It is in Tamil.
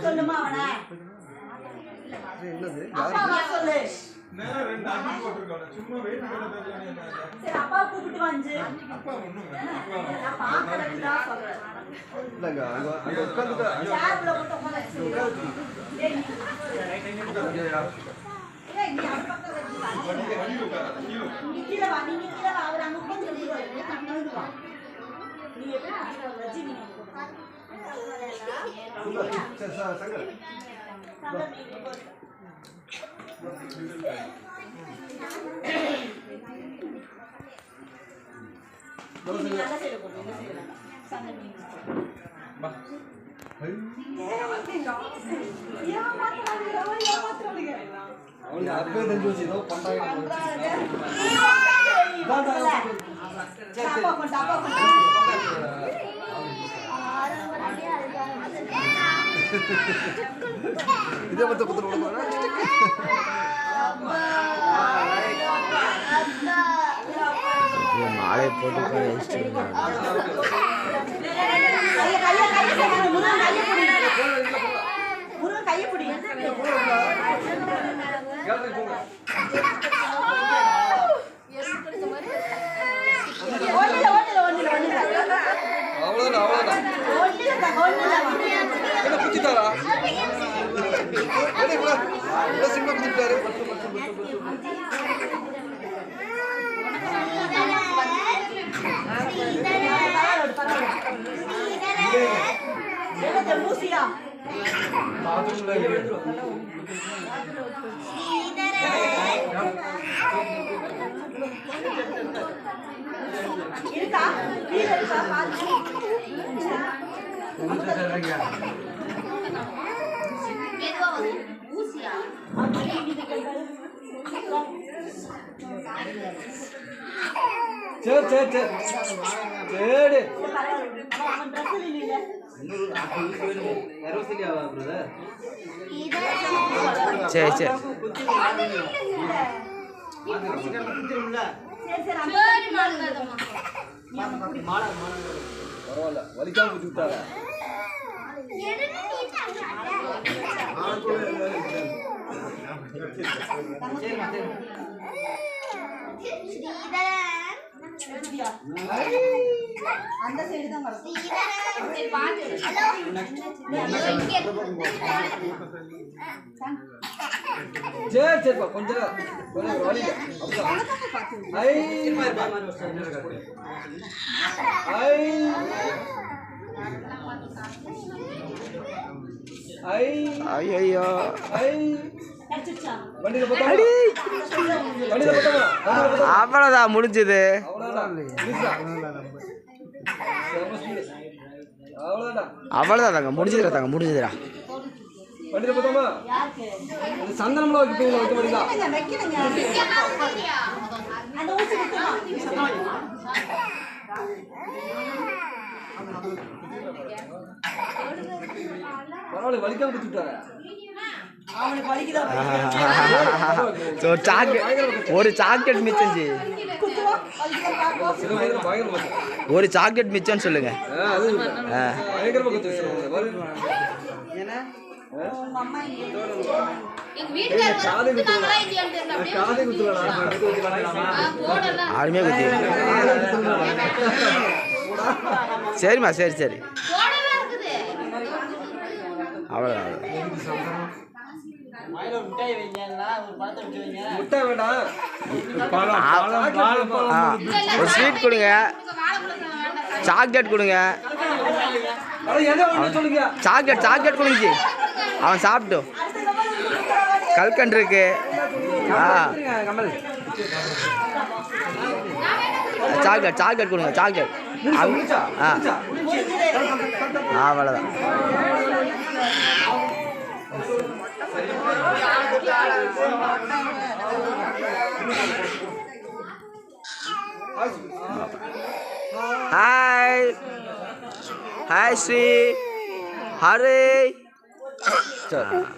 சொல்லுமா அவனா என்னது அப்பா சொல்லு நேரா ரெண்டு அடி போட்டுருக்கானே சும்மா வெயிட் பண்ணதே சரி அப்பா கூப்பிட்டு வந்து அப்பா ஒண்ணும் நான் பாக்கறதுக்கு தான் சொல்றேன் இல்லங்க அங்க உட்கார்ந்துட்டா சேர்ல போட்டு உட்கார்ந்து ஏய் நீ அந்த பக்கம் நீ கீழ வா அவர் அங்க உட்கார்ந்து இருக்காரு நீ எப்படி வச்சி நீ சரி சங்கர் இதே பத்த பத்த மாலை போட்டு கையப்பிடி குத்திட்டாரா சிம்மா குத்திட்டாரு இருக்கா சரி சரி பரவாயில்ல வலிக்காம குத்தி விட்டாங்க அந்த சைடு தான் வரும் சரி சரிப்பா கொஞ்சம் வலி ஐயோ அவ்வளவுதான் முடிஞ்சது அவ்வளவுதாங்க முடிஞ்சதுடா முடிஞ்சதுடா சந்தனம்ல வைக்க முடியல பரவாயில்ல வலிக்காம குத்திட்டாங்க ஒரு சாக்லேட் மிச்சம் ஒரு சாக்லேட் மிச்சம் சொல்லுங்க யாருமே குத்தி சரிம்மா சரி சரி அவ்வளோதான் ஒரு ஸ்வீட் கொடுங்க சாக்லேட் கொடுங்க சாக்லேட் கொடுங்க அவன் சாப்பிட்டோம் கல்கண்டு இருக்கு சாக்லேட் கொடுங்க சாக்லேட் அவ்வளோதான் Hi Sri Hari